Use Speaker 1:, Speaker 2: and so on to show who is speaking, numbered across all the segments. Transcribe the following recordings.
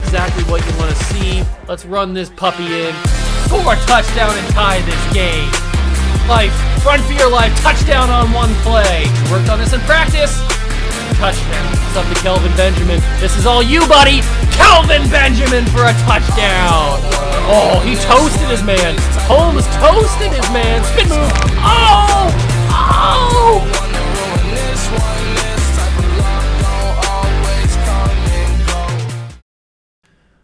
Speaker 1: exactly what you want to see. Let's run this puppy in. Score a touchdown and tie this game. Life, run for your life, touchdown on one play. Worked on this in practice. Touchdown. It's up to Kelvin Benjamin. This is all you, buddy. Kelvin Benjamin for a touchdown. Oh, he toasted his man. Holmes toasted his man. Spin move. Oh! Oh!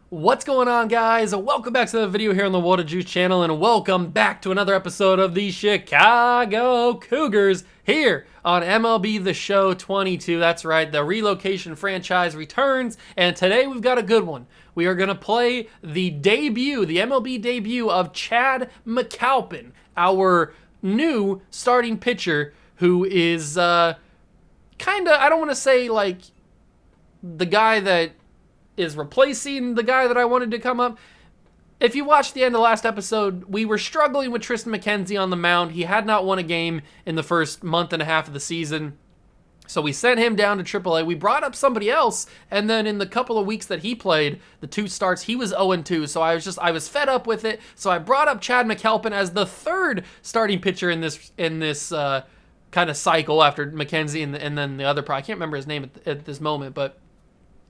Speaker 1: What's going on, guys? Welcome back to the video here on the Water Juice channel, and welcome back to another episode of the Chicago Cougars here on MLB The Show 22. That's right, the relocation franchise returns, and today we've got a good one. We are going to play the debut, the MLB debut of Chad Mcalpin, our new starting pitcher, who is kind of, I don't want to say like the guy that is replacing the guy that I wanted to come up. If you watched the end of the last episode, we were struggling with Tristan McKenzie on the mound. He had not won a game in the first month and a half of the season. So we sent him down to AAA. We brought up somebody else, and then in the couple of weeks that he played, the 2 starts, he was 0-2. So I was fed up with it. So I brought up Chad Mcalpin as the third starting pitcher in this kind of cycle after McKenzie and then the other. I can't remember his name at this moment, but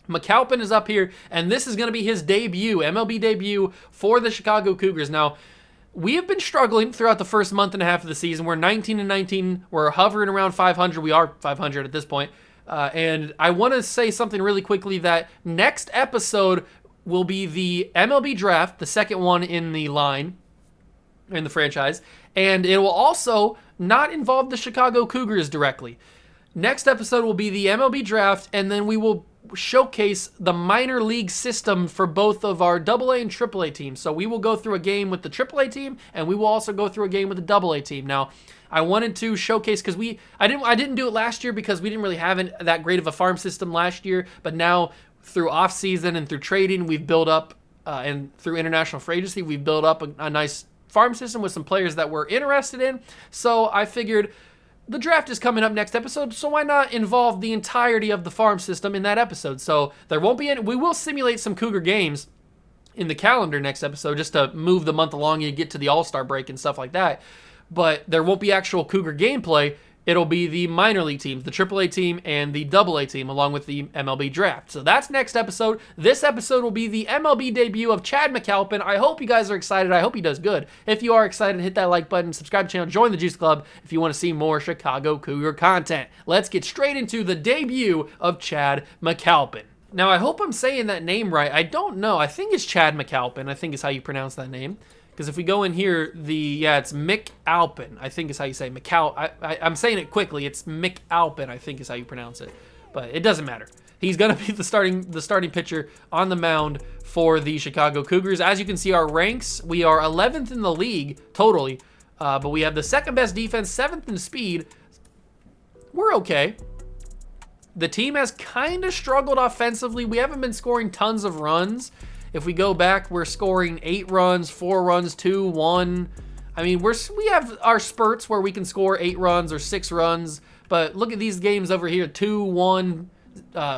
Speaker 1: Mcalpin is up here, and this is going to be his debut, MLB debut for the Chicago Cougars. Now, we have been struggling throughout the first month and a half of the season. We're 19-19. We're hovering around 500. We are 500 at this point. And I want to say something really quickly that next episode will be the MLB Draft, the second one in the line, in the franchise. And it will also not involve the Chicago Cougars directly. Next episode will be the MLB Draft, and then we will showcase the minor league system for both of our AA and AAA teams. So we will go through a game with the AAA team, and we will also go through a game with the AA team. Now, I wanted to showcase because I didn't do it last year because we didn't really have that great of a farm system last year. But now through off season and through trading, we've built up and through international free agency, we've built up a nice farm system with some players that we're interested in. So I figured the draft is coming up next episode, so why not involve the entirety of the farm system in that episode? So there won't be any, we will simulate some Cougar games in the calendar next episode just to move the month along and get to the All-Star break and stuff like that. But there won't be actual Cougar gameplay. It'll be the minor league teams, the AAA team and the AA team, along with the MLB Draft. So that's next episode. This episode will be the MLB debut of Chad Mcalpin. I hope you guys are excited. I hope he does good. If you are excited, hit that like button, subscribe to the channel, join the Juice Club if you want to see more Chicago Cougar content. Let's get straight into the debut of Chad Mcalpin. Now, I hope I'm saying that name right. I don't know. I think it's Chad Mcalpin, I think is how you pronounce that name. Because if we go in here, it's Mcalpin, I think is how you say I'm saying it quickly. It's Mcalpin, I think is how you pronounce it. But it doesn't matter. He's going to be the starting pitcher on the mound for the Chicago Cougars. As you can see, our ranks, we are 11th in the league totally. But we have the second best defense, 7th in speed. We're okay. The team has kind of struggled offensively. We haven't been scoring tons of runs. If we go back, we're scoring 8 runs, 4 runs, 2, 1. I mean, we have our spurts where we can score 8 runs or 6 runs. But look at these games over here, 2, 1.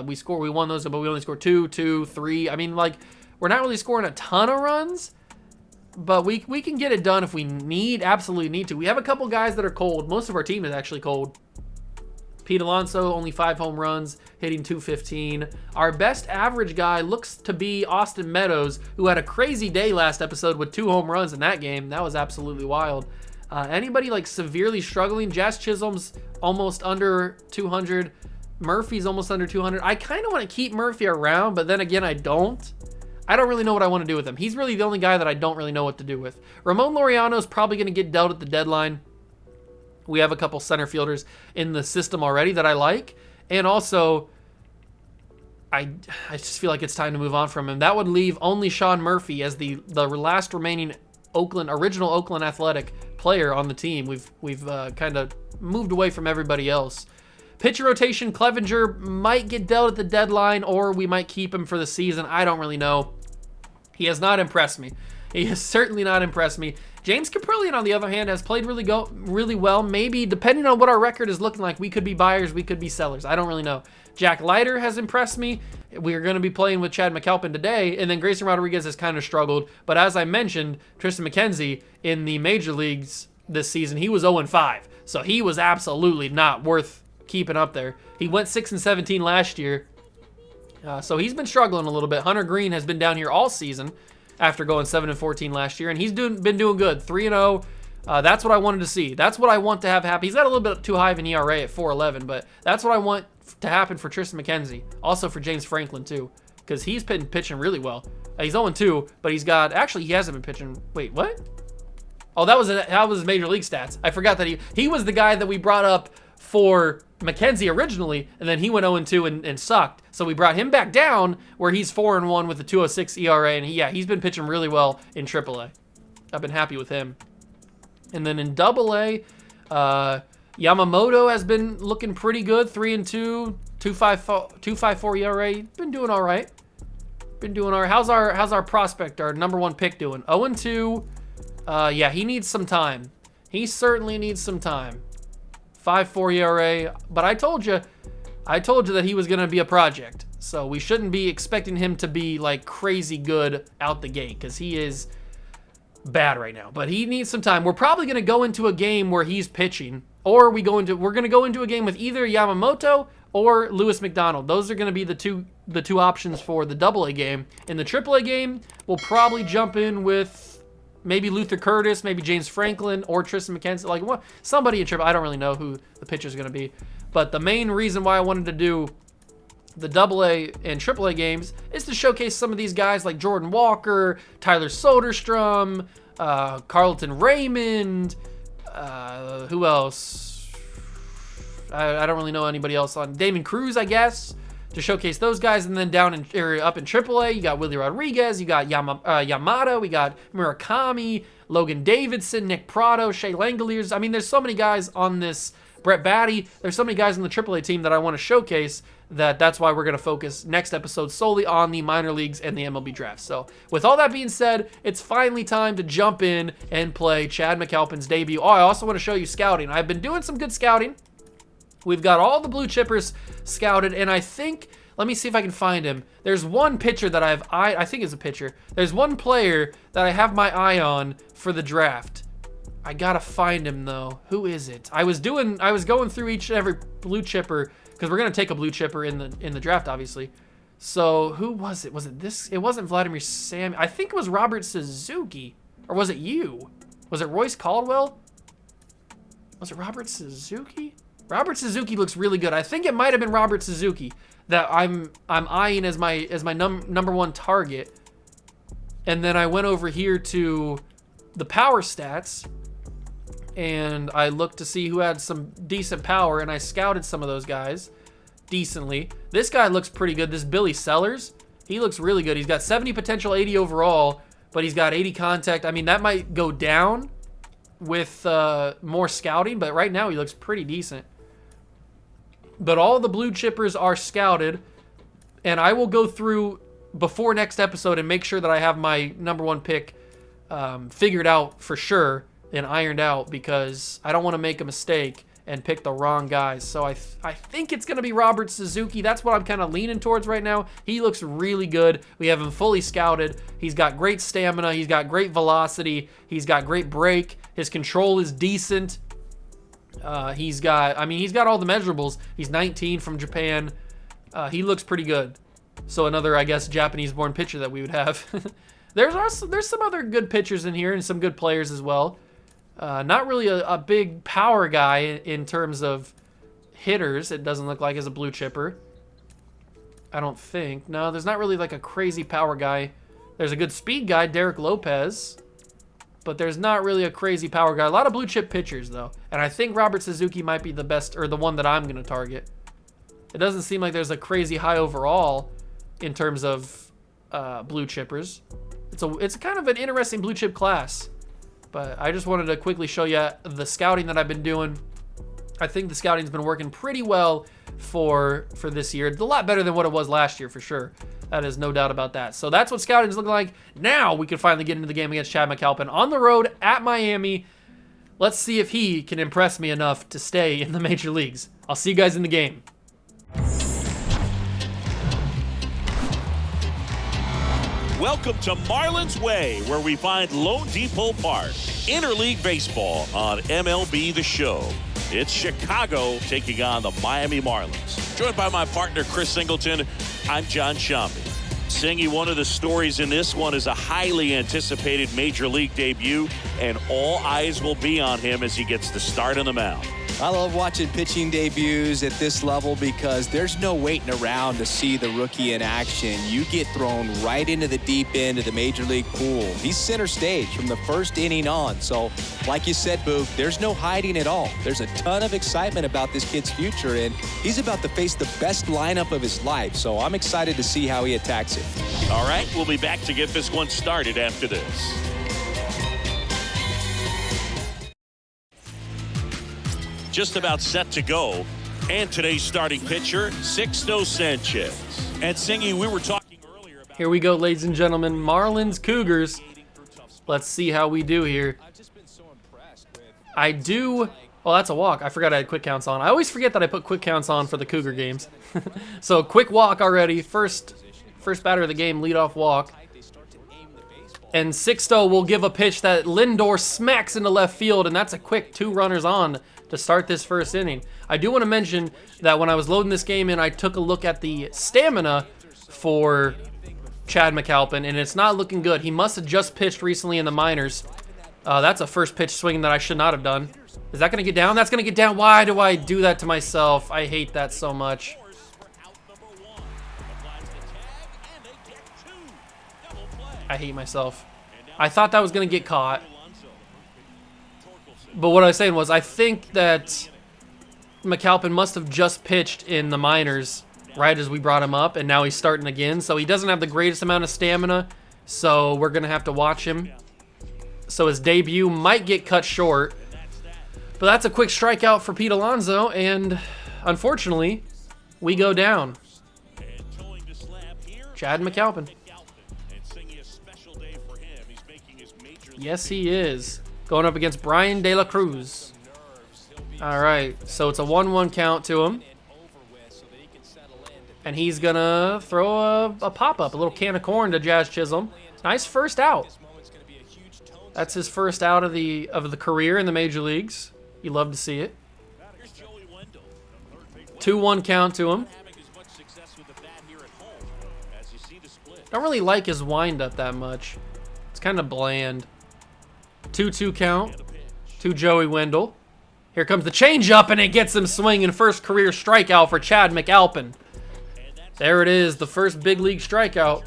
Speaker 1: We won those, but we only scored 2, 2, 3. I mean, like, we're not really scoring a ton of runs, but we can get it done if we absolutely need to. We have a couple guys that are cold. Most of our team is actually cold. Pete Alonso, only 5 home runs, hitting .215. Our best average guy looks to be Austin Meadows, who had a crazy day last episode with 2 home runs in that game. That was absolutely wild. Anybody like severely struggling? Jazz Chisholm's almost under 200. Murphy's almost under 200. I kind of want to keep Murphy around, but then again, I don't really know what I want to do with him. He's really the only guy that I don't really know what to do with. Ramon Laureano's probably going to get dealt at the deadline. We have a couple center fielders in the system already that I like. And also, I just feel like it's time to move on from him. That would leave only Sean Murphy as the last remaining original Oakland Athletic player on the team. We've kind of moved away from everybody else. Pitcher rotation, Clevenger might get dealt at the deadline, or we might keep him for the season. I don't really know. He has not impressed me. He has certainly not impressed me. James Caprillion, on the other hand, has played really well. Maybe, depending on what our record is looking like, we could be buyers, we could be sellers. I don't really know. Jack Leiter has impressed me. We are going to be playing with Chad Mcalpin today, and then Grayson Rodriguez has kind of struggled. But as I mentioned, Tristan McKenzie in the major leagues this season, he was 0-5. So he was absolutely not worth keeping up there. He went 6-17 last year. So he's been struggling a little bit. Hunter Green has been down here all season after going 7-14 last year, and he's been doing good, 3-0. That's what I wanted to see. That's what I want to have happen. He's got a little bit too high of an ERA at 4.11, but that's what I want to happen for Tristan McKenzie. Also for James Franklin too, because he's been pitching really well. He's 0-2, but he hasn't been pitching. Wait, what? Oh, that was his major league stats. I forgot that he was the guy that we brought up for McKenzie originally, and then he went 0-2 and sucked. So we brought him back down where he's 4-1 with a 2.06 ERA, and he's been pitching really well in AAA. I've been happy with him. And then in AA, Yamamoto has been looking pretty good, 3-2, 2.54 ERA. Been doing all right. How's our prospect, our number 1 pick, doing? 0-2. Yeah, he needs some time. He certainly needs some time. 5.4 ERA, but I told you that he was going to be a project. So we shouldn't be expecting him to be like crazy good out the gate, because he is bad right now. But he needs some time. We're probably going to go into a game where he's pitching, or we're going to go into a game with either Yamamoto or Lewis McDonald. Those are going to be the two options for the AA game. In the AAA game, we'll probably jump in with maybe Luther Curtis, maybe James Franklin, or Tristan McKenzie. Like somebody in AAA. I don't really know who the pitcher is going to be. But the main reason why I wanted to do the AA and AAA games is to showcase some of these guys like Jordan Walker, Tyler Soderstrom, Carlton Raymond, who else? I don't really know anybody else on. Damon Cruz, I guess, to showcase those guys. And then up in AAA, you got Willie Rodriguez, you got Yamada, we got Murakami, Logan Davidson, Nick Prado, Shea Langoliers. I mean, there's so many guys on this. Brett Batty. There's so many guys in the AAA team that I want to showcase that's why we're going to focus next episode solely on the minor leagues and the MLB draft. So with all that being said, it's finally time to jump in and play Chad Mcalpin's debut. Oh, I also want to show you scouting. I've been doing some good scouting. We've got all the blue chippers scouted, and I think, let me see if I can find him. There's one pitcher that I think is a pitcher. There's one player that I have my eye on for the draft. I gotta find him though. Who is it? I was going through each and every blue chipper because we're gonna take a blue chipper in the draft, obviously. So who was it? Was it this? It wasn't Vladimir Sam. I think it was Robert Suzuki, or was it you? Was it Royce Caldwell? Was it Robert Suzuki? Robert Suzuki looks really good. I think it might have been Robert Suzuki that I'm eyeing as my number 1 target. And then I went over here to the power stats, and I looked to see who had some decent power, and I scouted some of those guys decently. This guy looks pretty good. This Billy Sellers, he looks really good. He's got 70 potential, 80 overall, but he's got 80 contact. I mean, that might go down with more scouting, but right now he looks pretty decent. But all the blue chippers are scouted, and I will go through before next episode and make sure that I have my number 1 pick figured out for sure and ironed out, because I don't want to make a mistake and pick the wrong guys. So I think it's going to be Robert Suzuki. That's what I'm kind of leaning towards right now. He looks really good. We have him fully scouted. He's got great stamina. He's got great velocity. He's got great break. His control is decent. He's got all the measurables. He's 19 from Japan. He looks pretty good. So another, I guess, Japanese-born pitcher that we would have. There's some other good pitchers in here and some good players as well. Not really a big power guy in terms of hitters. It doesn't look like as a blue chipper. I don't think. No, there's not really like a crazy power guy. There's a good speed guy, Derek Lopez, but there's not really a crazy power guy. A lot of blue chip pitchers though, and I think Robert Suzuki might be the best, or the one that I'm going to target. It doesn't seem like there's a crazy high overall in terms of blue chippers. It's kind of an interesting blue chip class. But I just wanted to quickly show you the scouting that I've been doing. I think the scouting's been working pretty well for this year. It's a lot better than what it was last year for sure. That is no doubt about that. So that's what scouting is looking like. Now we can finally get into the game against Chad Mcalpin on the road at Miami. Let's see if he can impress me enough to stay in the major leagues. I'll see you guys in the game.
Speaker 2: Welcome to Marlins Way, where we find Lone Depot Park. Interleague baseball on MLB The Show. It's Chicago taking on the Miami Marlins. Joined by my partner, Chris Singleton, I'm John Shambi. Singy, one of the stories in this one is a highly anticipated Major League debut, and all eyes will be on him as he gets the start on the mound.
Speaker 3: I love watching pitching debuts at this level because there's no waiting around to see the rookie in action. You get thrown right into the deep end of the Major League pool. He's center stage from the first inning on. So, like you said, Boog, there's no hiding at all. There's a ton of excitement about this kid's future, and he's about to face the best lineup of his life. So I'm excited to see how he attacks it.
Speaker 2: All right, we'll be back to get this one started after this. Just about set to go. And today's starting pitcher, Sixto Sanchez. And Singy, we were talking earlier about...
Speaker 1: Here we go, ladies and gentlemen. Marlins, Cougars. Let's see how we do here. I do... Well, that's a walk. I forgot I had quick counts on. I always forget that I put quick counts on for the Cougar games. So, quick walk already. First batter of the game, leadoff walk. And Sixto will give a pitch that Lindor smacks into left field, and that's a quick 2 runners on to start this first inning. I do want to mention that when I was loading this game in, I took a look at the stamina for Chad Mcalpin, and it's not looking good. He must have just pitched recently in the minors. That's a first pitch swing that I should not have done. Is that going to get down? That's going to get down. Why do I do that to myself? I hate that so much. I hate myself. I thought that was going to get caught. But what I was saying was, I think that Mcalpin must have just pitched in the minors right as we brought him up, and now he's starting again. So he doesn't have the greatest amount of stamina, so we're going to have to watch him. So his debut might get cut short. But that's a quick strikeout for Pete Alonso, and unfortunately, we go down. Chad Mcalpin. Yes, he is. Going up against Brian De La Cruz. All right, so it's a 1-1 count to him. And he's going to throw a pop-up, a little can of corn to Jazz Chisholm. Nice first out. That's his first out of the career in the major leagues. You love to see it. 2-1 count to him. Don't really like his windup that much. It's kind of bland. 2-2 count to Joey Wendell. Here comes the changeup, and it gets him swinging. First career strikeout for Chad Mcalpin. There it is, the first big league strikeout.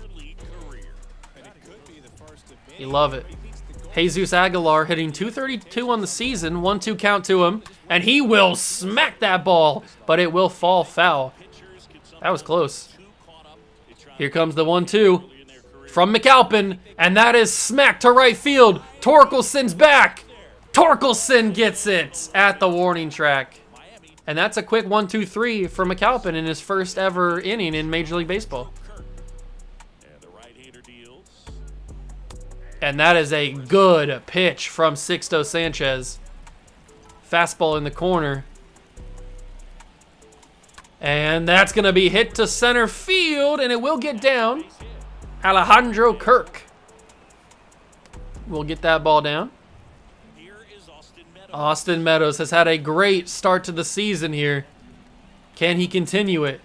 Speaker 1: You love it. Jesus Aguilar hitting .232 on the season. 1-2 count to him, and he will smack that ball, but it will fall foul. That was close. Here comes the 1-2 from Mcalpin, and that is smacked to right field. Torkelson's back. Torkelson gets it at the warning track. And that's a quick 1-2-3 for Mcalpin in his first ever inning in Major League Baseball. And that is a good pitch from Sixto Sanchez. Fastball in the corner. And that's going to be hit to center field, and it will get down. Alejandro Kirk will get that ball down. Austin Meadows has had a great start to the season here. Can he continue it?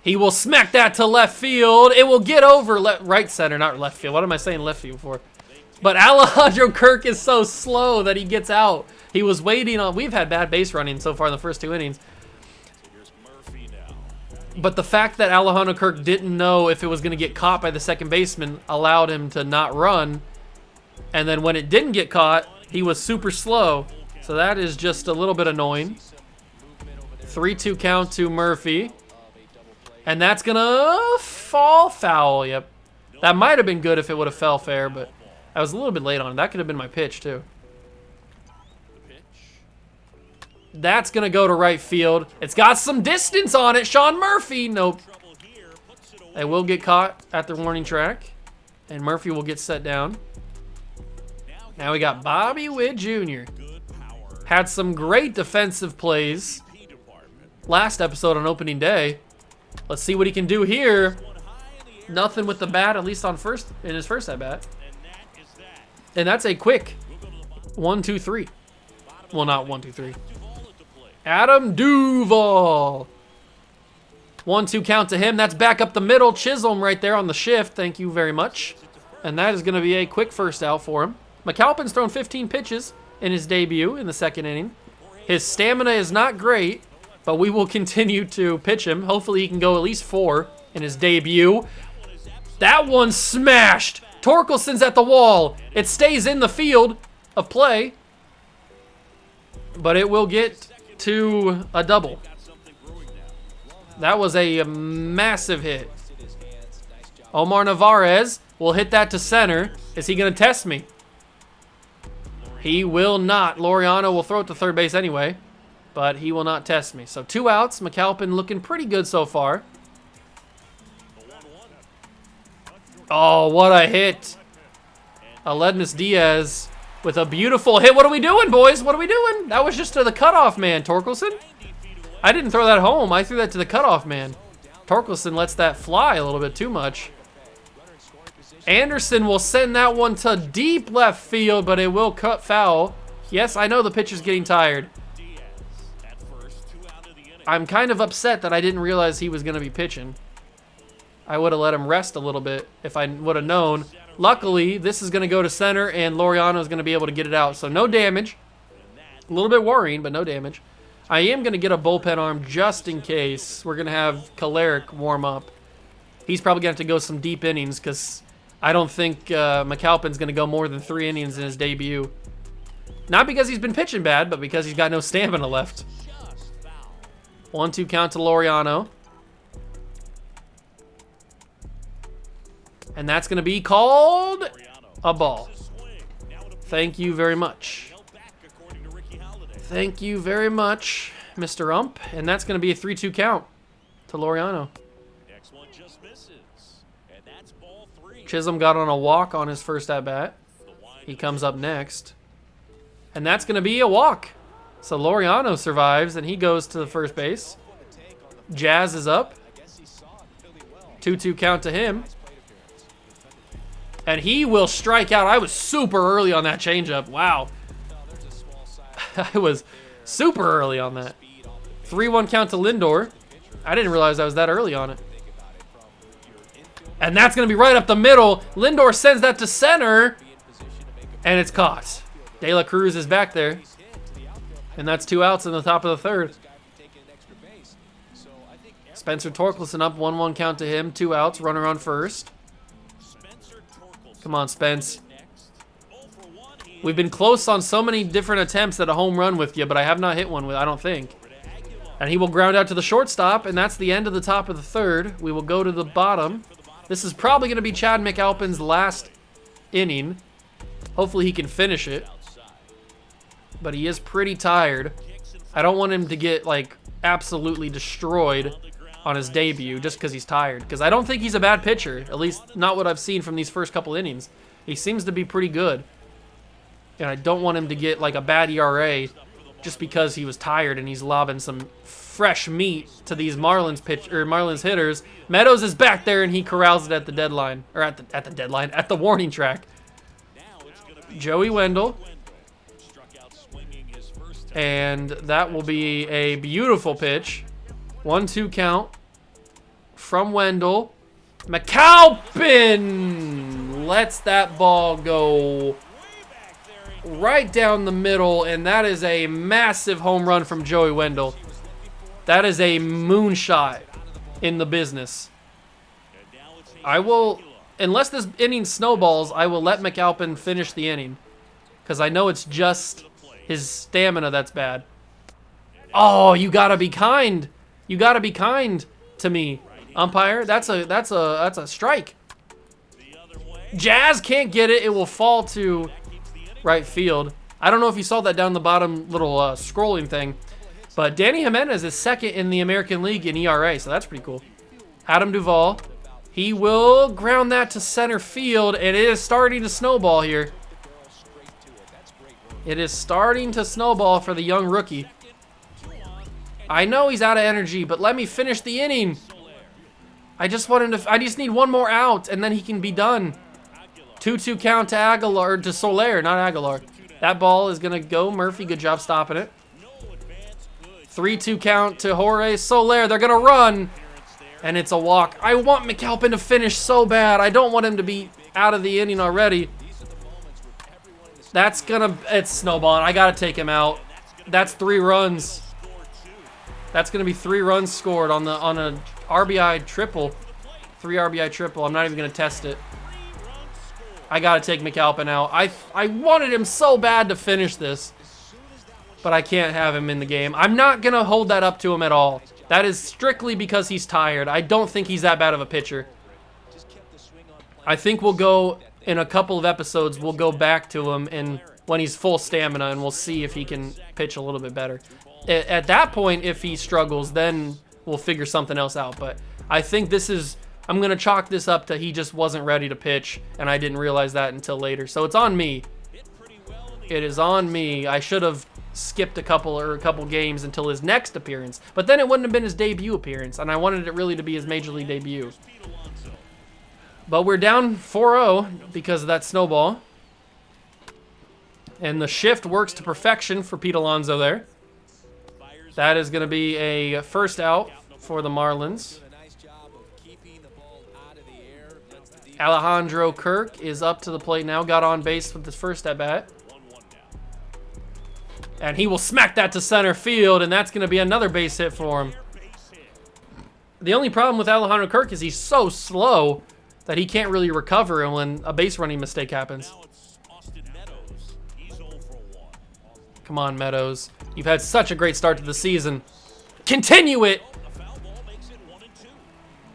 Speaker 1: He will smack that to left field. It will get over right center, not left field. What am I saying left field for? But Alejandro Kirk is so slow that he gets out. He was waiting on... We've had bad base running so far in the first 2 innings. But the fact that Alejandro Kirk didn't know if it was going to get caught by the second baseman allowed him to not run. And then when it didn't get caught, he was super slow. So that is just a little bit annoying. 3-2 count to Murphy. And that's going to fall foul. Yep. That might have been good if it would have fell fair, but I was a little bit late on it. That could have been my pitch, too. That's going to go to right field. It's got some distance on it. Sean Murphy. Nope. They will get caught at the warning track, and Murphy will get set down. Now we got Bobby Witt Jr. Had some great defensive plays last episode on opening day. Let's see what he can do here. Nothing with the bat, at least in his first at bat. And that's a quick 1-2-3. Well, not 1-2-3. Adam Duvall. 1-2 count to him. That's back up the middle. Chisholm right there on the shift. Thank you very much. And that is going to be a quick first out for him. Mcalpin's thrown 15 pitches in his debut in the second inning. His stamina is not great, but we will continue to pitch him. Hopefully he can go at least 4 in his debut. That one smashed. Torkelson's at the wall. It stays in the field of play, but it will get to a double. That was a massive hit. Omar Narvaez will hit that to center. Is he going to test me? He will not. Laureano will throw it to third base anyway, but he will not test me. So 2 outs. Mcalpin looking pretty good so far. Oh, what a hit. Aledmus Diaz with a beautiful hit. What are we doing, boys? What are we doing? That was just to the cutoff man, Torkelson. I didn't throw that home. I threw that to the cutoff man. Torkelson lets that fly a little bit too much. Anderson will send that one to deep left field, but it will cut foul. Yes, I know the pitcher's getting tired. I'm kind of upset that I didn't realize he was going to be pitching. I would have let him rest a little bit if I would have known. Luckily, this is going to go to center, and Laureano is going to be able to get it out. So no damage. A little bit worrying, but no damage. I am going to get a bullpen arm just in case. We're going to have Kalarick warm up. He's probably going to have to go some deep innings because I don't think Mcalpin's going to go more than 3 innings in his debut. Not because he's been pitching bad, but because he's got no stamina left. 1-2 count to Laureano. And that's going to be called a ball. Thank you very much. Thank you very much, Mr. Ump. And that's going to be a 3-2 count to Laureano. Chisholm got on a walk on his first at-bat. He comes up next. And that's going to be a walk. So Laureano survives, and he goes to the first base. Jazz is up. 2-2 count to him. And he will strike out. I was super early on that changeup. Wow. I was super early on that. 3-1 count to Lindor. I didn't realize I was that early on it. And that's going to be right up the middle. Lindor sends that to center. And it's caught. De La Cruz is back there. And that's 2 outs in the top of the third. Spencer Torkelson up, 1-1 count to him. 2 outs, runner on first. Come on, Spence. We've been close on so many different attempts at a home run with you, but I have not hit one with, I don't think. And he will ground out to the shortstop, and that's the end of the top of the third. We will go to the bottom. This is probably going to be Chad Mcalpin's last inning. Hopefully he can finish it. But he is pretty tired. I don't want him to get, like, absolutely destroyed on his debut just because he's tired. Because I don't think he's a bad pitcher, at least not what I've seen from these first couple innings. He seems to be pretty good. And I don't want him to get, like, a bad ERA just because he was tired and he's lobbing some fresh meat to these Marlins hitters. Meadows is back there and he corrals it at the deadline, or at the warning track. Joey Wendell. And that will be a beautiful pitch. 1-2 count from Wendell. Mcalpin lets that ball go right down the middle, and that is a massive home run from Joey Wendell. That is a moonshot in the business. I will, unless this inning snowballs, I will let Mcalpin finish the inning because I know it's just his stamina that's bad. Oh, you gotta be kind. You gotta be kind to me, umpire. That's a strike. Jazz can't get it. It will fall to right field. I don't know if you saw that down the bottom little scrolling thing, but Danny Jimenez is second in the American League in ERA, so that's pretty cool. Adam Duvall He will ground that to center field. It is starting to snowball here. It is starting to snowball for the young rookie. I know he's out of energy, but let me finish the inning. I just need one more out, and then he can be done. 2-2 count to Aguilar, to Soler, not Aguilar. That ball is going to go. Murphy, good job stopping it. 3-2 count to Jorge Soler. They're going to run, and it's a walk. I want Mcalpin to finish so bad. I don't want him to be out of the inning already. It's snowballing. I got to take him out. That's 3 runs. That's going to be 3 runs scored on a RBI triple. 3 RBI triple. I'm not even going to test it. I got to take Mcalpin out. I wanted him so bad to finish this, but I can't have him in the game. I'm not going to hold that up to him at all. That is strictly because he's tired. I don't think he's that bad of a pitcher. I think we'll go, in a couple of episodes, we'll go back to him and when he's full stamina, and we'll see if he can pitch a little bit better. At that point, if he struggles, then we'll figure something else out. But I think I'm going to chalk this up to he just wasn't ready to pitch, and I didn't realize that until later. So it's on me. It is on me. I should have skipped a couple games until his next appearance. But then it wouldn't have been his debut appearance, and I wanted it really to be his Major League debut. But we're down 4-0 because of that snowball. And the shift works to perfection for Pete Alonso there. That is going to be a first out for the Marlins. Alejandro Kirk is up to the plate now. Got on base with his first at-bat. And he will smack that to center field, and that's going to be another base hit for him. The only problem with Alejandro Kirk is he's so slow that he can't really recover when a base running mistake happens. Come on, Meadows. You've had such a great start to the season. Continue it!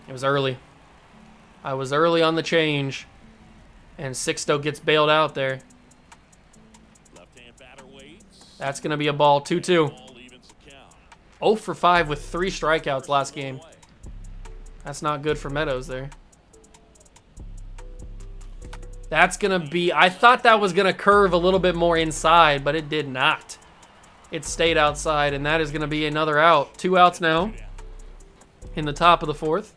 Speaker 1: It was early. I was early on the change. And Sixto gets bailed out there. That's going to be a ball. 2-2. 0 for 5 with 3 strikeouts last game. That's not good for Meadows there. That's going to be... I thought that was going to curve a little bit more inside, but it did not. It stayed outside, and that is going to be another out. 2 outs now in the top of the 4th.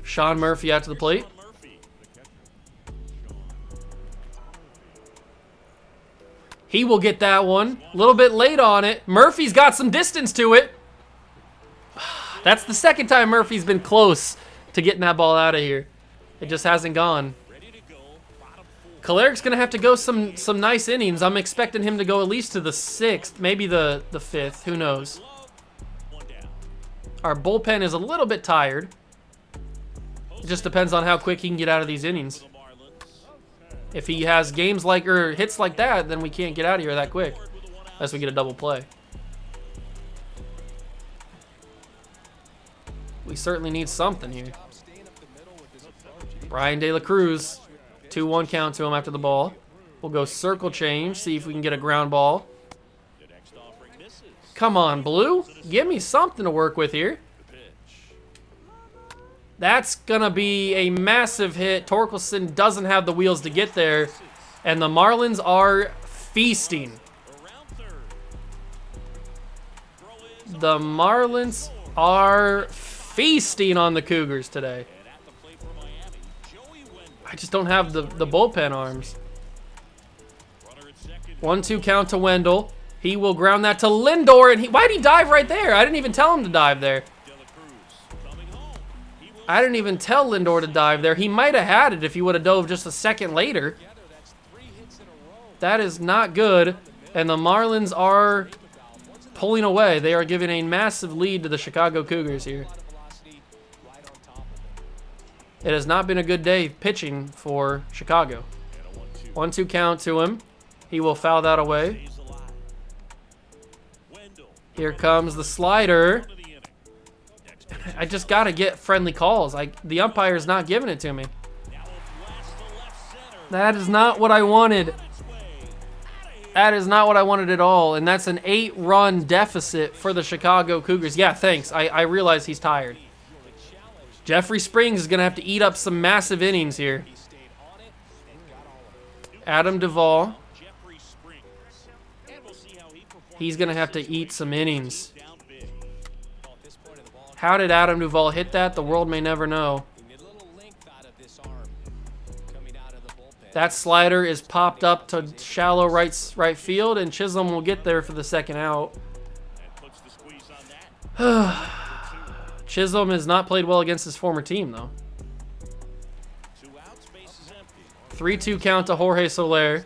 Speaker 1: Sean Murphy out to the plate. He will get that one. A little bit late on it. Murphy's got some distance to it. That's the second time Murphy's been close to getting that ball out of here. It just hasn't gone. Kolaric's going to have to go some nice innings. I'm expecting him to go at least to the 6th, maybe the 5th. Who knows? Our bullpen is a little bit tired. It just depends on how quick he can get out of these innings. If he has games like, or hits like that, then we can't get out of here that quick. Unless we get a double play. We certainly need something here. Brian De La Cruz. 2-1 count to him after the ball. We'll go circle change, see if we can get a ground ball. Come on, Blue. Give me something to work with here. That's going to be a massive hit. Torkelson doesn't have the wheels to get there. And the Marlins are feasting. The Marlins are feasting on the Cougars today. I just don't have the bullpen arms. 1-2 count to Wendell. He will ground that to Lindor. And why'd he dive right there? I didn't even tell him to dive there. I didn't even tell Lindor to dive there. He might have had it if he would have dove just a second later. That is not good. And the Marlins are pulling away. They are giving a massive lead to the Chicago Cougars here. It has not been a good day pitching for Chicago. 1-2 count to him. He will foul that away. Here comes the slider. I just got to get friendly calls. The umpire is not giving it to me. That is not what I wanted. That is not what I wanted at all. And that's an 8-run deficit for the Chicago Cougars. Yeah, thanks. I realize he's tired. Jeffrey Springs is going to have to eat up some massive innings here. Adam Duvall. He's going to have to eat some innings. How did Adam Duvall hit that? The world may never know. That slider is popped up to shallow right field, and Chisholm will get there for the second out. Chisholm has not played well against his former team, though. 3-2 count to Jorge Soler.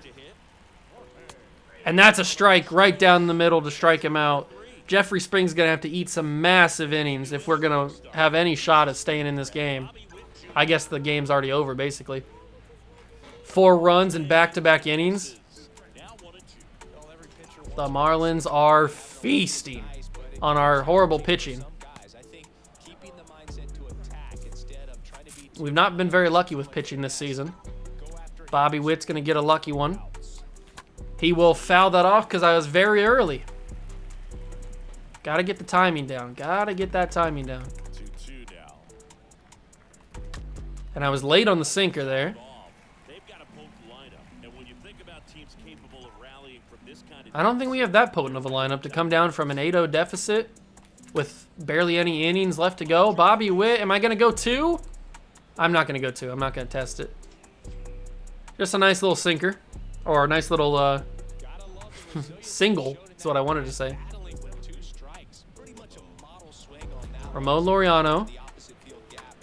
Speaker 1: And that's a strike right down the middle to strike him out. Jeffrey Springs is going to have to eat some massive innings if we're going to have any shot at staying in this game. I guess the game's already over, basically. 4 runs in back-to-back innings. The Marlins are feasting on our horrible pitching. We've not been very lucky with pitching this season. Bobby Witt's going to get a lucky one. He will foul that off because I was very early. Got to get the timing down. Got to get that timing down. And I was late on the sinker there. I don't think we have that potent of a lineup to come down from an 8-0 deficit with barely any innings left to go. Bobby Witt, am I going to go 2? I'm not going to go 2. I'm not going to test it. Just a nice little sinker. Or a nice little single is what I wanted to say. Ramon Laureano.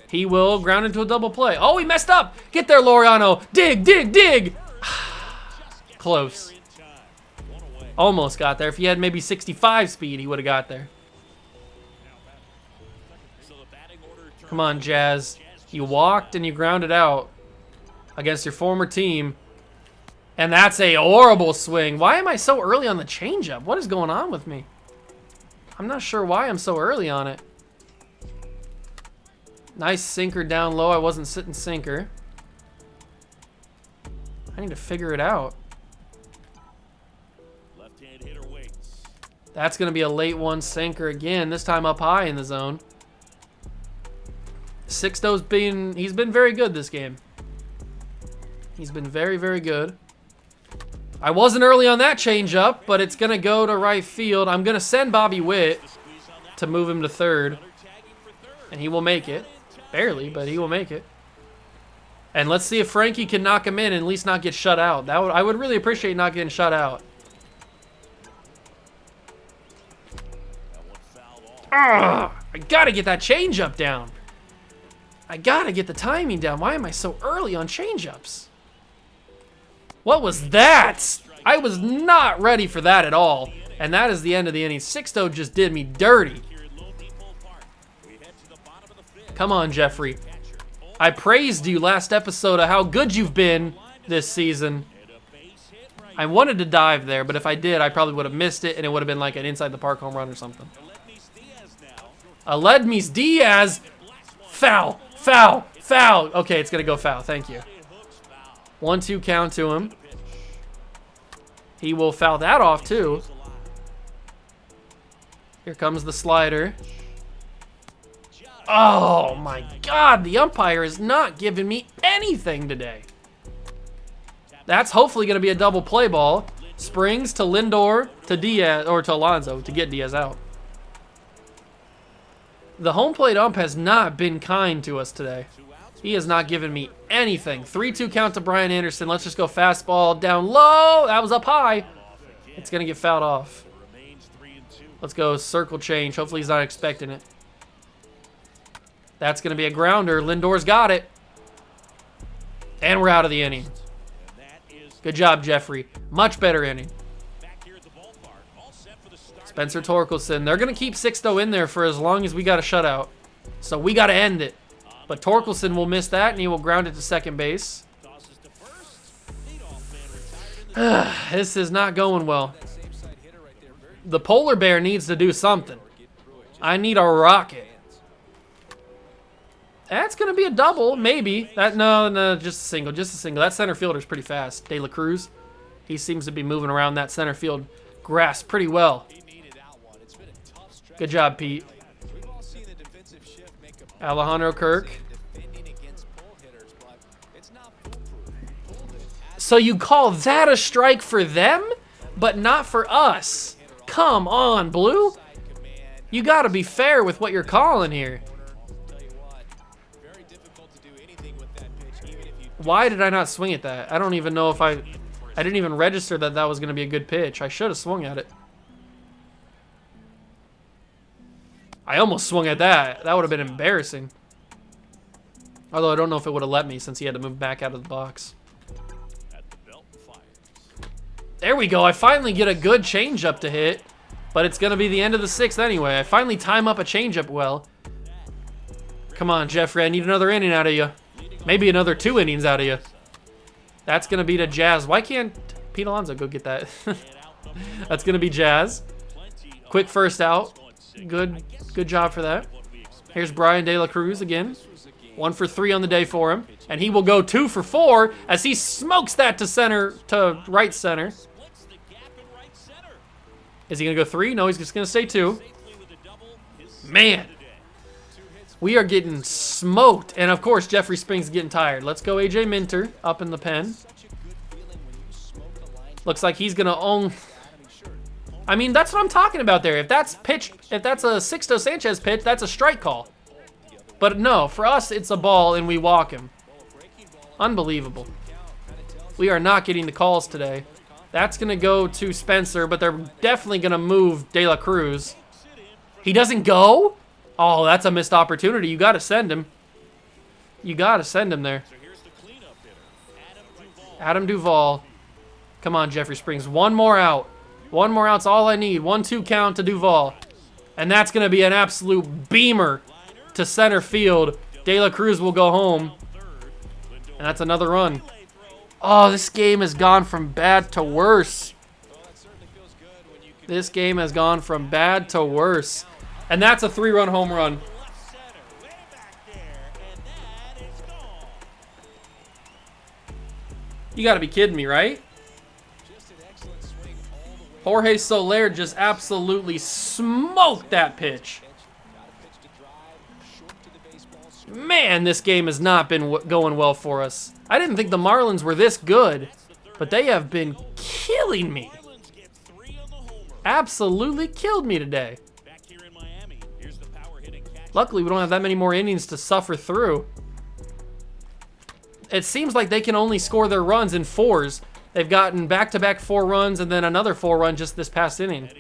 Speaker 1: He will ground into a double play. Oh, he messed up. Get there, Laureano. Dig, dig, dig. Close. Almost got there. If he had maybe 65 speed, he would have got there. Come on, Jazz. You walked and you grounded out against your former team. And that's a horrible swing. Why am I so early on the changeup? What is going on with me? I'm not sure why I'm so early on it. Nice sinker down low. I wasn't sitting sinker. I need to figure it out. Left-hand hitter waits. That's going to be a late one sinker again, this time up high in the zone. Sixto's he's been very good this game. He's been very, very good. I wasn't early on that changeup, but it's going to go to right field. I'm going to send Bobby Witt to move him to third. And he will make it. Barely, but he will make it. And let's see if Frankie can knock him in and at least not get shut out. I would really appreciate not getting shut out. I got to get that changeup down. I got to get the timing down. Why am I so early on changeups? What was that? I was not ready for that at all. And that is the end of the inning. Sixto just did me dirty. Come on, Jeffrey. I praised you last episode of how good you've been this season. I wanted to dive there, but if I did, I probably would have missed it, and it would have been like an inside the park home run or something. Aledmys Diaz. Foul, foul, foul. Okay, it's going to go foul. Thank you. 1-2 count to him. He will foul that off, too. Here comes the slider. Oh, my God. The umpire is not giving me anything today. That's hopefully going to be a double play ball. Springs to Lindor to Diaz, or to Alonso to get Diaz out. The home plate ump has not been kind to us today. He has not given me anything. 3-2 count to Brian Anderson. Let's just go fastball down low. That was up high. It's going to get fouled off. Let's go circle change. Hopefully he's not expecting it. That's going to be a grounder. Lindor's got it. And we're out of the inning. Good job, Jeffrey. Much better inning. Spencer Torkelson. They're going to keep Sixto in there for as long as we got a shutout. So we got to end it. But Torkelson will miss that, and he will ground it to second base. This is not going well. The polar bear needs to do something. I need a rocket. That's going to be a double, maybe. No, just a single, just a single. That center fielder's pretty fast. De La Cruz, he seems to be moving around that center field grass pretty well. Good job, Pete. Alejandro Kirk. So you call that a strike for them, but not for us? Come on, Blue. You got to be fair with what you're calling here. Why did I not swing at that? I don't even know if I didn't even register that that was going to be a good pitch. I should have swung at it. I almost swung at that. That would have been embarrassing. Although I don't know if it would have let me since he had to move back out of the box. There we go. I finally get a good changeup to hit, but it's going to be the end of the 6th anyway. I finally time up a changeup well. Come on, Jeffrey. I need another inning out of you. Maybe another 2 innings out of you. That's going to be to Jazz. Why can't Pete Alonso go get that? That's going to be Jazz. Quick first out. Good job for that. Here's Brian De La Cruz again. 1 for 3 on the day for him. And he will go 2 for 4 as he smokes that to right center. Is he going to go 3? No, he's just going to stay 2. Man. We are getting smoked. And, of course, Jeffrey Spring's getting tired. Let's go AJ Minter up in the pen. Looks like he's going to own... I mean, that's what I'm talking about there. If that's pitched, if that's a Sixto Sanchez pitch, that's a strike call. But no, for us, it's a ball and we walk him. Unbelievable. We are not getting the calls today. That's going to go to Spencer, but they're definitely going to move De La Cruz. He doesn't go? Oh, that's a missed opportunity. You got to send him. You got to send him there. Adam Duvall. Come on, Jeffrey Springs. One more out. One more out's all I need. 1-2 count to Duvall. And that's going to be an absolute beamer to center field. De La Cruz will go home. And that's another run. Oh, this game has gone from bad to worse. This game has gone from bad to worse. And that's a 3-run home run. You got to be kidding me, right? Jorge Soler just absolutely smoked that pitch. Man, this game has not been going well for us. I didn't think the Marlins were this good, but they have been killing me. Absolutely killed me today. Luckily, we don't have that many more innings to suffer through. It seems like they can only score their runs in 4s. They've gotten back-to-back 4 runs and then another 4-run just this past inning.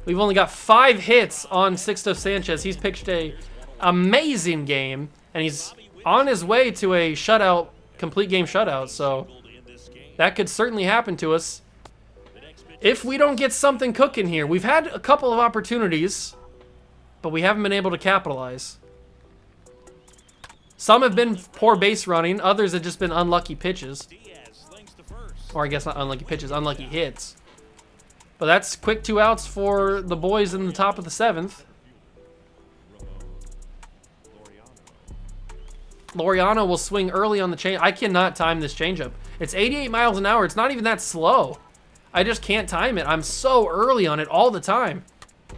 Speaker 1: We've only got 5 hits on Sixto Sanchez. He's pitched a amazing game, and he's on his way to a shutout, complete game shutout, so that could certainly happen to us if we don't get something cooking here. We've had a couple of opportunities, but we haven't been able to capitalize. Some have been poor base running. Others have just been unlucky pitches. Or I guess not unlucky pitches, unlucky hits. But that's quick 2 outs for the boys in the top of the 7th. Laureano will swing early on the change. I cannot time this changeup. It's 88 miles an hour. It's not even that slow. I just can't time it. I'm so early on it all the time.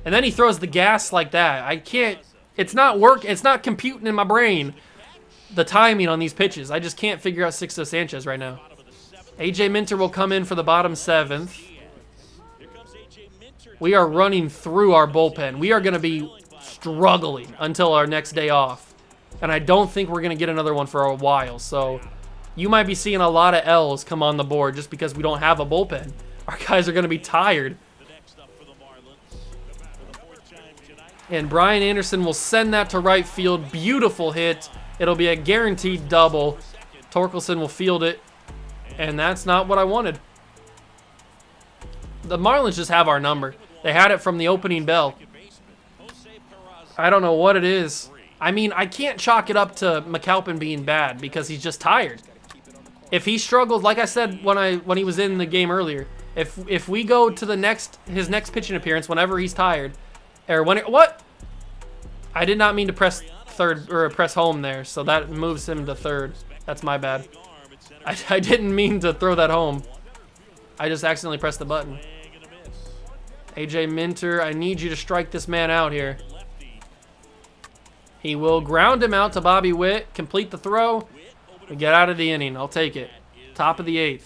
Speaker 1: And then he throws the gas like that. I can't. It's not It's not computing in my brain. The timing on these pitches. I just can't figure out Sixto Sanchez right now. AJ Minter will come in for the bottom 7th. We are running through our bullpen. We are going to be struggling until our next day off. And I don't think we're going to get another one for a while. So you might be seeing a lot of L's come on the board just because we don't have a bullpen. Our guys are going to be tired. And Brian Anderson will send that to right field. Beautiful hit. It'll be a guaranteed double. Torkelson will field it. And that's not what I wanted. The Marlins just have our number. They had it from the opening bell. I don't know what it is. I mean, I can't chalk it up to Mcalpin being bad because he's just tired. If he struggled, like I said when he was in the game earlier, if we go to his next pitching appearance whenever he's tired, or what? I did not mean to press third or press home there, so that moves him to third. That's my bad. I didn't mean to throw that home. I just accidentally pressed the button. AJ Minter, I need you to strike this man out here. He will ground him out to Bobby Witt, complete the throw, and get out of the inning. I'll take it. Top of the 8th.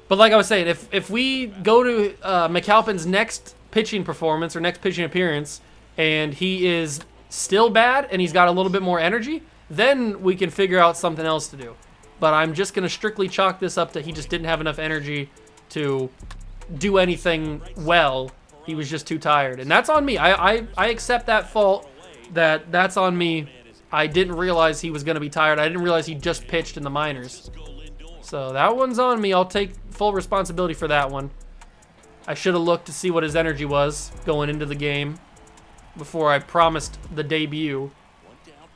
Speaker 1: But like I was saying, if we go to Mcalpin's next pitching performance or next pitching appearance, and he is still bad and he's got a little bit more energy, then we can figure out something else to do. But I'm just going to strictly chalk this up to he just didn't have enough energy to do anything well. He was just too tired. And that's on me. I accept that fault. That's on me. I didn't realize he was going to be tired. I didn't realize he just pitched in the minors. So that one's on me. I'll take full responsibility for that one. I should have looked to see what his energy was going into the game before I promised the debut.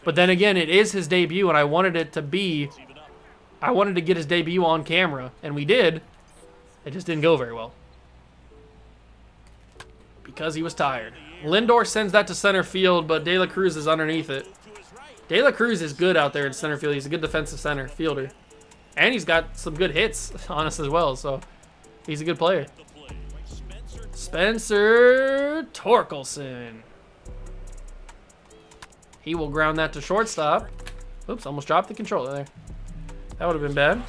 Speaker 1: But then again, it is his debut, and I wanted it to be... I wanted to get his debut on camera, and we did. It just didn't go very well. Because he was tired. Lindor sends that to center field, but De La Cruz is underneath it. De La Cruz is good out there in center field. He's a good defensive center fielder. And he's got some good hits on us as well, so he's a good player. Spencer Torkelson. He will ground that to shortstop. Oops, almost dropped the controller there. That would have been bad.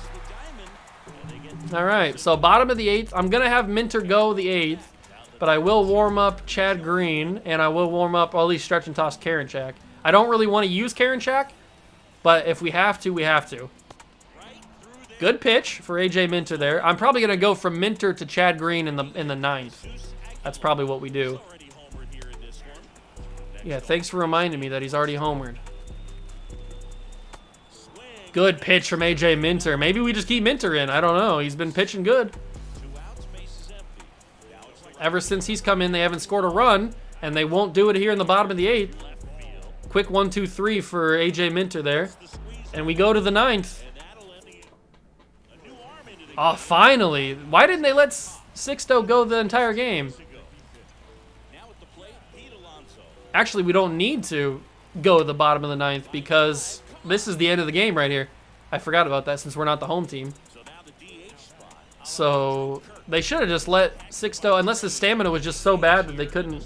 Speaker 1: All right, so bottom of the 8th. I'm going to have Minter go the 8th, but I will warm up Chad Green, and I will warm up, or at least stretch and toss Karinchak. I don't really want to use Karinchak, but if we have to, we have to. Good pitch for AJ Minter there. I'm probably going to go from Minter to Chad Green in the 9th. That's probably what we do. Yeah, thanks for reminding me that he's already homered. Good pitch from AJ Minter. Maybe we just keep Minter in. I don't know. He's been pitching good. Ever since he's come in, they haven't scored a run, and they won't do it here in the bottom of the 8th. Quick 1-2-3 for AJ Minter there. And we go to the 9th. Oh, finally. Why didn't they let Sixto go the entire game? Actually, we don't need to go to the bottom of the 9th because this is the end of the game right here. I forgot about that since we're not the home team. So they should have just let Sixto, unless his stamina was just so bad that they couldn't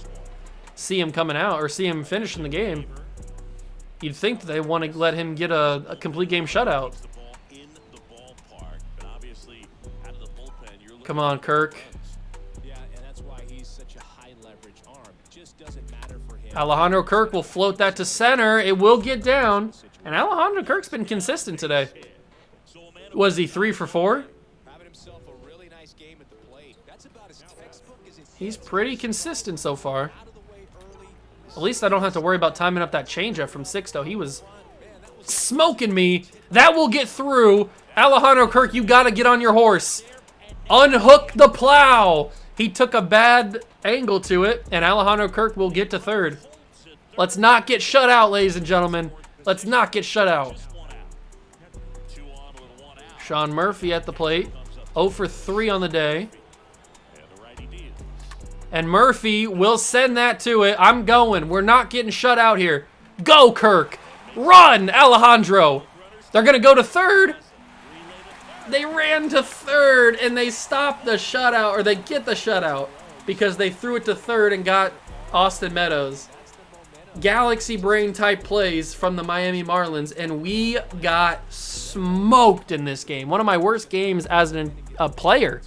Speaker 1: see him coming out or see him finishing the game. You'd think that they want to let him get a complete game shutout. Come on, Kirk. Alejandro Kirk will float that to center. It will get down. And Alejandro Kirk's been consistent today. Was he 3 for 4? He's pretty consistent so far. At least I don't have to worry about timing up that changeup from Sixto. He was smoking me. That will get through. Alejandro Kirk, you got to get on your horse. Unhook the plow. He took a bad angle to it, and Alejandro Kirk will get to 3rd. Let's not get shut out, ladies and gentlemen. Let's not get shut out. Sean Murphy at the plate. 0 for 3 on the day. And Murphy will send that to it. I'm going. We're not getting shut out here. Go, Kirk. Run, Alejandro. They're going to go to 3rd. They ran to 3rd, and they stopped the shutout, or they get the shutout, because they threw it to 3rd and got Austin Meadows. Galaxy brain type plays from the Miami Marlins, and we got smoked in this game. One of my worst games as a player.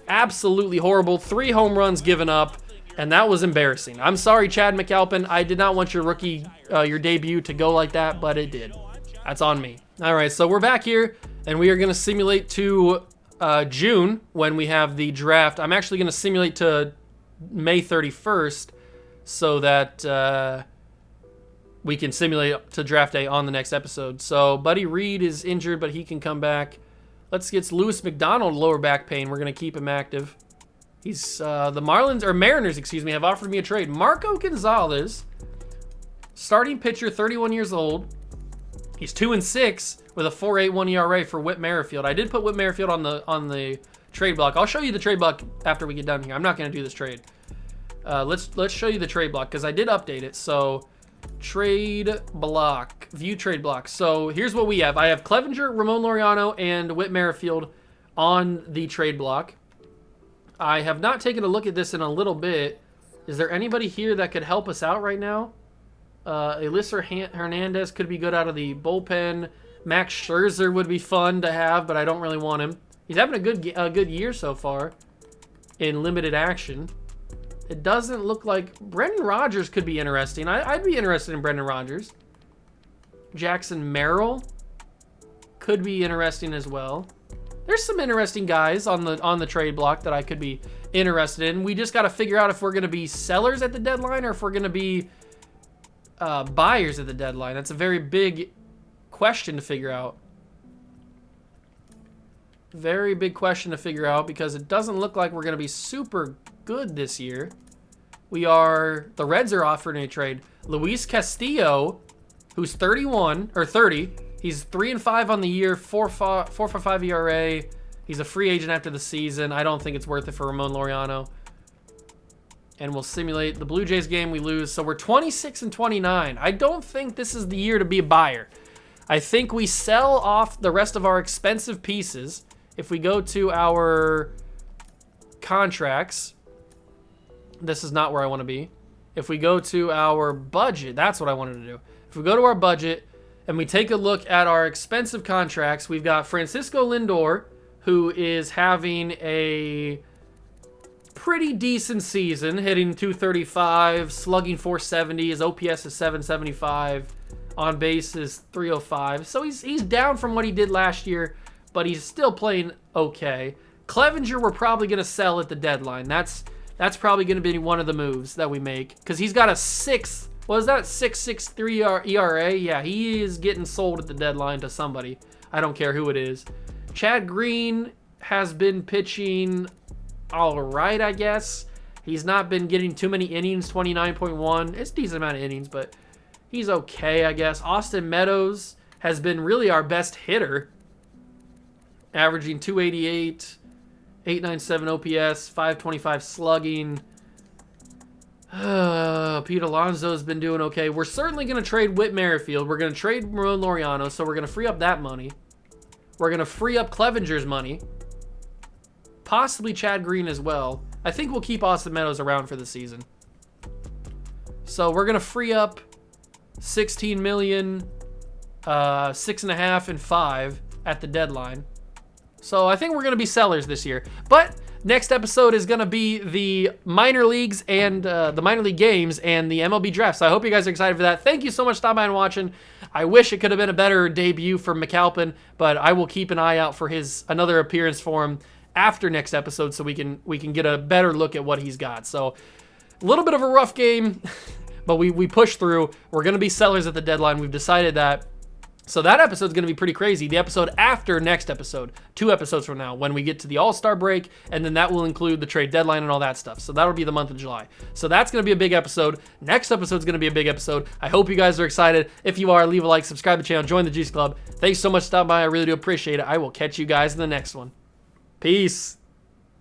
Speaker 1: Absolutely horrible. 3 home runs given up, and that was embarrassing. I'm sorry, Chad Mcalpin. I did not want your your debut to go like that, but it did. That's on me. All right, so we're back here, and we are going to simulate to June when we have the draft. I'm actually going to simulate to May 31st so that we can simulate to draft day on the next episode. So Buddy Reed is injured, but he can come back. Let's get Lewis McDonald lower back pain. We're going to keep him active. He's the Mariners, excuse me, have offered me a trade. Marco Gonzalez, starting pitcher, 31 years old. He's 2-6 with a 4.81 ERA for Whit Merrifield. I did put Whit Merrifield on the trade block. I'll show you the trade block after we get done here. I'm not going to do this trade. Let's show you the trade block because I did update it. So trade block, view trade block. So here's what we have. I have Clevenger, Ramon Laureano, and Whit Merrifield on the trade block. I have not taken a look at this in a little bit. Is there anybody here that could help us out right now? Elisa Hernandez could be good out of the bullpen. Max Scherzer would be fun to have, but I don't really want him. He's having a good year so far in limited action. It doesn't look like Brendan Rodgers could be interesting. I'd be interested in Brendan Rodgers. Jackson Merrill could be interesting as well. There's some interesting guys on the trade block that I could be interested in. We just got to figure out if we're going to be sellers at the deadline or if we're going to be buyers at the deadline. That's a very big question to figure out. Very big question to figure out because it doesn't look like we're going to be super good this year. The Reds are offering a trade. Luis Castillo, who's 30. He's 3-5 on the year, 4.55 ERA. He's a free agent after the season. I don't think it's worth it for Ramon Laureano. And we'll simulate the Blue Jays game. We lose. So we're 26-29. I don't think this is the year to be a buyer. I think we sell off the rest of our expensive pieces. If we go to our contracts, this is not where I want to be. If we go to our budget, that's what I wanted to do. If we go to our budget and we take a look at our expensive contracts, we've got Francisco Lindor, who is having a pretty decent season, hitting .235, slugging .470. His OPS is .775. On base is .305. So he's down from what he did last year, but he's still playing okay. Clevenger, we're probably going to sell at the deadline. That's probably going to be one of the moves that we make because he's got a 6.63 ERA. Yeah, he is getting sold at the deadline to somebody. I don't care who it is. Chad Green has been pitching all right, I guess. He's not been getting too many innings, 29.1. It's a decent amount of innings, but he's okay, I guess. Austin Meadows has been really our best hitter, averaging .288, 897 OPS, 525 slugging. Pete Alonso's been doing okay. We're certainly going to trade Whit Merrifield. We're going to trade Ramon Laureano, so we're going to free up that money. We're going to free up Clevenger's money. Possibly Chad Green as well. I think we'll keep Austin Meadows around for the season. So we're going to free up 16 million, 6.5 and 5 at the deadline. So I think we're going to be sellers this year. But next episode is going to be the minor leagues and the minor league games and the MLB draft. So I hope you guys are excited for that. Thank you so much for stopping by and watching. I wish it could have been a better debut for Mcalpin, but I will keep an eye out for another appearance for him after next episode so we can get a better look at what he's got. So a little bit of a rough game, but we pushed through. We're going to be sellers at the deadline. We've decided that. So that episode's going to be pretty crazy. The episode after next episode, 2 episodes from now, when we get to the All-Star break, and then that will include the trade deadline and all that stuff. So that'll be the month of July. So that's going to be a big episode. Next episode's going to be a big episode. I hope you guys are excited. If you are, leave a like, subscribe to the channel, join the Juice Club. Thanks so much for stopping by. I really do appreciate it. I will catch you guys in the next one. Peace.